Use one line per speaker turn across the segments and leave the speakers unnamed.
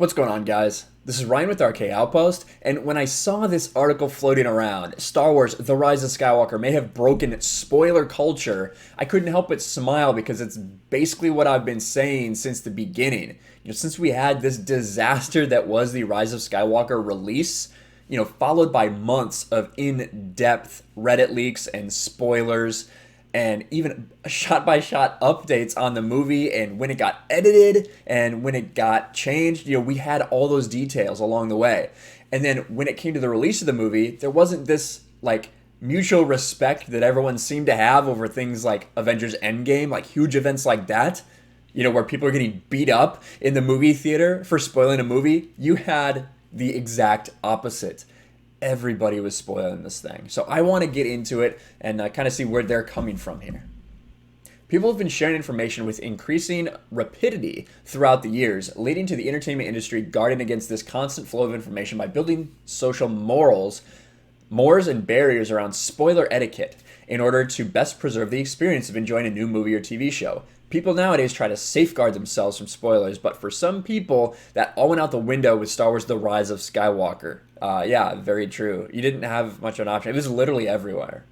What's going on, guys? This is Ryan with RK Outpost, and when I saw this article floating around, Star Wars The Rise of Skywalker may have broken spoiler culture, I couldn't help but smile because it's basically what I've been saying since the beginning. Since we had this disaster that was the Rise of Skywalker release, followed by months of in-depth Reddit leaks and spoilers, and even shot-by-shot updates on the movie and when it got edited and when it got changed. We had all those details along the way. And then when it came to the release of the movie, there wasn't this mutual respect that everyone seemed to have over things like Avengers Endgame, like huge events like that, where people are getting beat up in the movie theater for spoiling a movie. You had the exact opposite. Everybody was spoiling this thing. So I want to get into it and kind of see where they're coming from here. People have been sharing information with increasing rapidity throughout the years, leading to the entertainment industry guarding against this constant flow of information by building social mores and barriers around spoiler etiquette in order to best preserve the experience of enjoying a new movie or TV show. People nowadays try to safeguard themselves from spoilers, but for some people, that all went out the window with Star Wars The Rise of Skywalker. Yeah, very true. You didn't have much of an option. It was literally everywhere.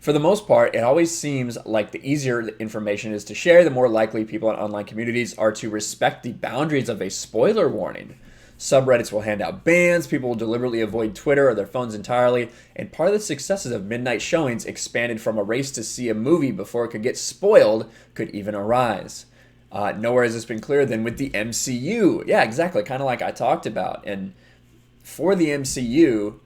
For the most part, it always seems like the easier the information is to share, the more likely people in online communities are to respect the boundaries of a spoiler warning. Subreddits will hand out bans, people will deliberately avoid Twitter or their phones entirely, and part of the successes of midnight showings expanded from a race to see a movie before it could get spoiled could even arise. Nowhere has this been clearer than with the MCU. Yeah, exactly, kind of like I talked about. And for the MCU,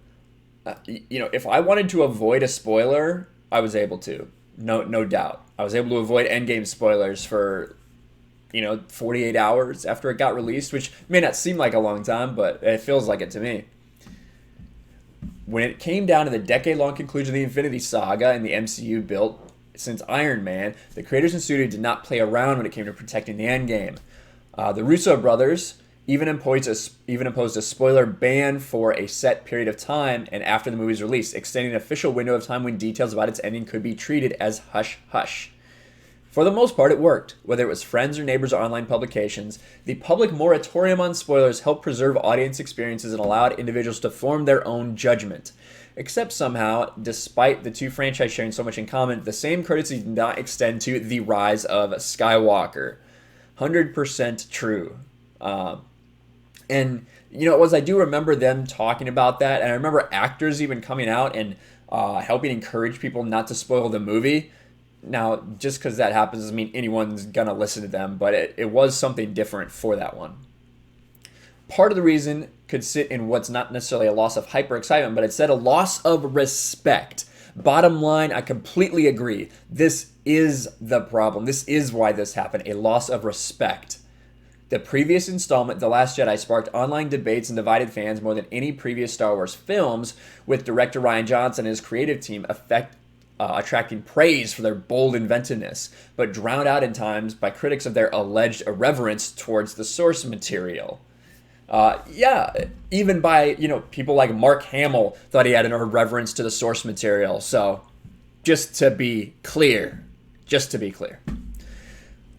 if I wanted to avoid a spoiler, I was able to. No doubt. I was able to avoid Endgame spoilers for 48 hours after it got released, which may not seem like a long time, but it feels like it to me. When it came down to the decade-long conclusion of the Infinity Saga and the MCU built since Iron Man, the creators and studio did not play around when it came to protecting the endgame. The Russo brothers even imposed a spoiler ban for a set period of time and after the movie's release, extending an official window of time when details about its ending could be treated as hush-hush. For the most part, it worked. Whether it was friends or neighbors or online publications, the public moratorium on spoilers helped preserve audience experiences and allowed individuals to form their own judgment. Except somehow, despite the two franchises sharing so much in common, the same courtesy did not extend to The Rise of Skywalker. 100% true. And it was, I do remember them talking about that, and I remember actors even coming out and helping encourage people not to spoil the movie. Now, just because that happens doesn't mean anyone's going to listen to them, but it was something different for that one. Part of the reason could sit in what's not necessarily a loss of hyper excitement, but instead a loss of respect. Bottom line, I completely agree. This is the problem. This is why this happened, a loss of respect. The previous installment, The Last Jedi, sparked online debates and divided fans more than any previous Star Wars films, with director Rian Johnson and his creative team attracting praise for their bold inventiveness, but drowned out in times by critics of their alleged irreverence towards the source material. Even by, people like Mark Hamill thought he had an irreverence to the source material. So, just to be clear.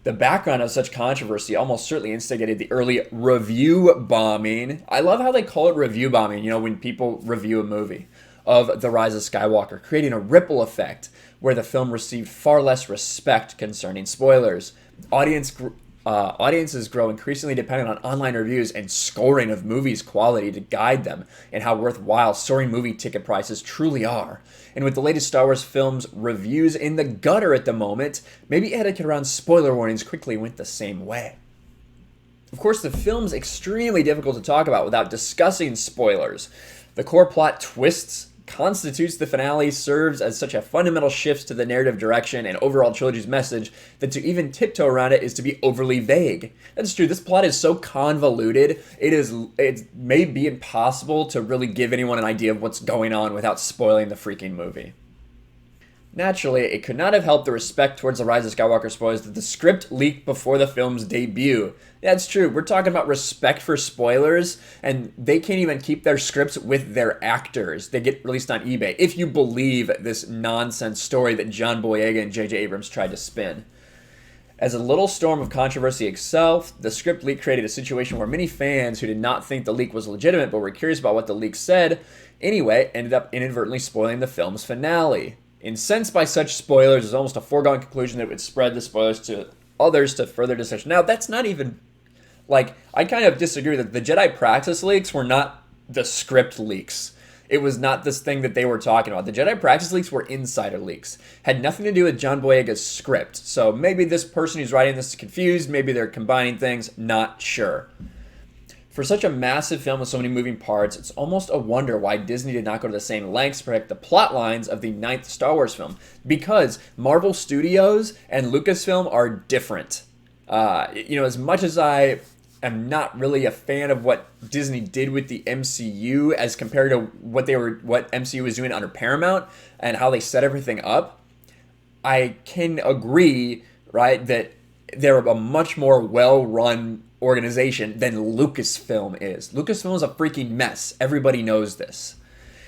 The background of such controversy almost certainly instigated the early review bombing. I love how they call it review bombing, when people review a movie of The Rise of Skywalker, creating a ripple effect where the film received far less respect concerning spoilers. Audiences grow increasingly dependent on online reviews and scoring of movies' quality to guide them and how worthwhile soaring movie ticket prices truly are. And with the latest Star Wars films reviews in the gutter at the moment, maybe etiquette around spoiler warnings quickly went the same way. Of course, the film's extremely difficult to talk about without discussing spoilers. The core plot twists constitutes the finale serves as such a fundamental shift to the narrative direction and overall trilogy's message that to even tiptoe around it is to be overly vague. That's true. This plot is so convoluted, it may be impossible to really give anyone an idea of what's going on without spoiling the freaking movie. Naturally, it could not have helped the respect towards The Rise of Skywalker spoilers that the script leaked before the film's debut. That's true. We're talking about respect for spoilers, and they can't even keep their scripts with their actors. They get released on eBay, if you believe this nonsense story that John Boyega and J.J. Abrams tried to spin. As a little storm of controversy itself, the script leak created a situation where many fans who did not think the leak was legitimate but were curious about what the leak said anyway ended up inadvertently spoiling the film's finale. Incensed by such spoilers, it's almost a foregone conclusion that it would spread the spoilers to others to further discussion. Now, that's not even, like, I kind of disagree that the Jedi Practice leaks were not the script leaks. It was not this thing that they were talking about. The Jedi Practice leaks were insider leaks. Had nothing to do with John Boyega's script. So maybe this person who's writing this is confused. Maybe they're combining things. Not sure. For such a massive film with so many moving parts, it's almost a wonder why Disney did not go to the same lengths to protect the plot lines of the 9th Star Wars film. Because Marvel Studios and Lucasfilm are different. As much as I am not really a fan of what Disney did with the MCU as compared to what MCU was doing under Paramount and how they set everything up, I can agree, right, that they're a much more well-run organization than Lucasfilm is. Lucasfilm is a freaking mess. Everybody knows this.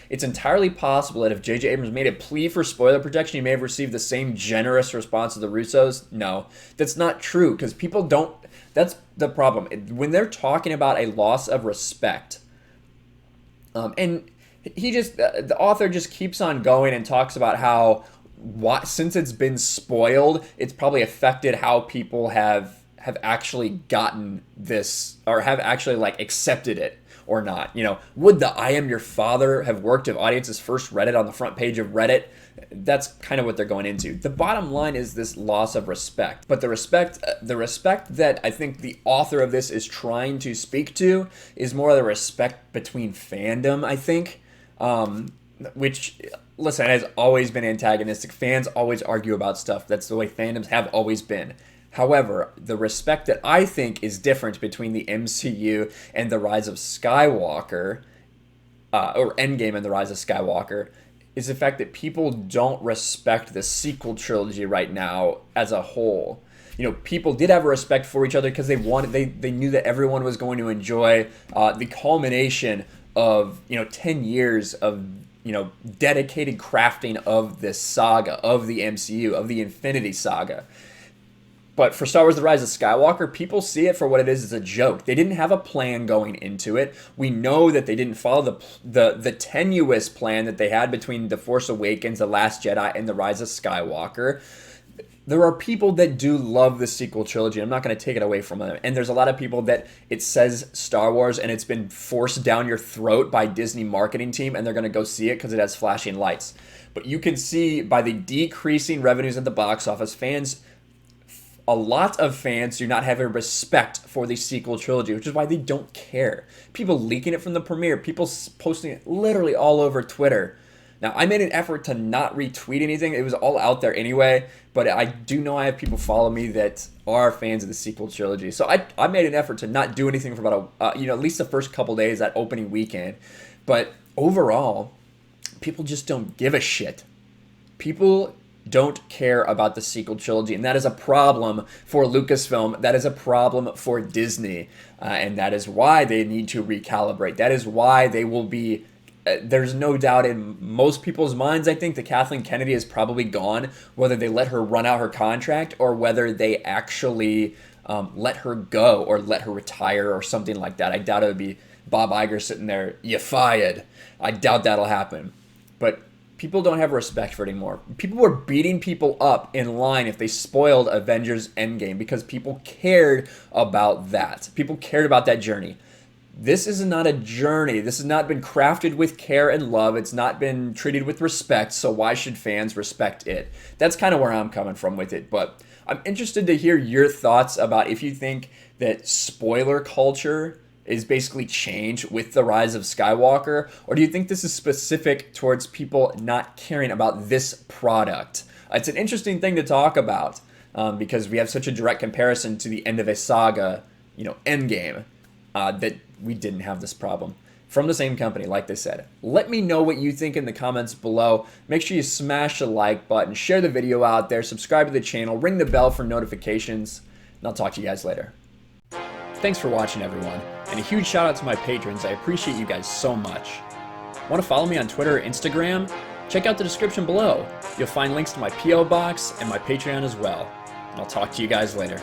It's entirely possible that if J.J. Abrams made a plea for spoiler protection, he may have received the same generous response as the Russos. No, that's not true, because people don't... That's the problem. When they're talking about a loss of respect, and the author just keeps on going and talks about how, since it's been spoiled, it's probably affected how people have actually gotten this, or have actually, like, accepted it or not. Would the "I am your father" have worked if audiences first read it on the front page of Reddit? That's kind of what they're going into. The bottom line is this loss of respect. But the respect that I think the author of this is trying to speak to is more of the respect between fandom, I think. Which, listen, has always been antagonistic. Fans always argue about stuff. That's the way fandoms have always been. However, the respect that I think is different between the MCU and The Rise of Skywalker, or Endgame and The Rise of Skywalker, is the fact that people don't respect the sequel trilogy right now as a whole. People did have a respect for each other because they knew that everyone was going to enjoy the culmination of 10 years of dedicated crafting of this saga, of the MCU, of the Infinity Saga. But for Star Wars The Rise of Skywalker, people see it for what it is as a joke. They didn't have a plan going into it. We know that they didn't follow the tenuous plan that they had between The Force Awakens, The Last Jedi, and The Rise of Skywalker. There are people that do love the sequel trilogy. I'm not going to take it away from them. And there's a lot of people that it says Star Wars and it's been forced down your throat by Disney marketing team, and they're going to go see it because it has flashing lights. But you can see by the decreasing revenues at the box office, a lot of fans do not have a respect for the sequel trilogy, which is why they don't care. People leaking it from the premiere, people posting it literally all over Twitter. Now, I made an effort to not retweet anything. It was all out there anyway, but I do know I have people follow me that are fans of the sequel trilogy. So I made an effort to not do anything for about at least the first couple days, that opening weekend. But overall, people just don't give a shit. People don't care about the sequel trilogy, and that is a problem for Lucasfilm. That is a problem for Disney, and that is why they need to recalibrate. That is why they will be there's no doubt in most people's minds, I think, that Kathleen Kennedy is probably gone, whether they let her run out her contract or whether they actually let her go or let her retire or something like that. I doubt it would be Bob Iger sitting there, "You fired." I doubt that'll happen. But people don't have respect for it anymore. People were beating people up in line if they spoiled Avengers Endgame because people cared about that. People cared about that journey. This is not a journey. This has not been crafted with care and love. It's not been treated with respect, so why should fans respect it? That's kind of where I'm coming from with it, but I'm interested to hear your thoughts about if you think that spoiler culture is basically changed with The Rise of Skywalker, or do you think this is specific towards people not caring about this product? It's an interesting thing to talk about because we have such a direct comparison to the end of a saga, Endgame, that we didn't have this problem. From the same company, like they said. Let me know what you think in the comments below. Make sure you smash the like button, share the video out there, subscribe to the channel, ring the bell for notifications, and I'll talk to you guys later. Thanks for watching, everyone, and a huge shout out to my patrons. I appreciate you guys so much. Want to follow me on Twitter or Instagram? Check out the description below. You'll find links to my P.O. box and my Patreon as well. and I'll talk to you guys later.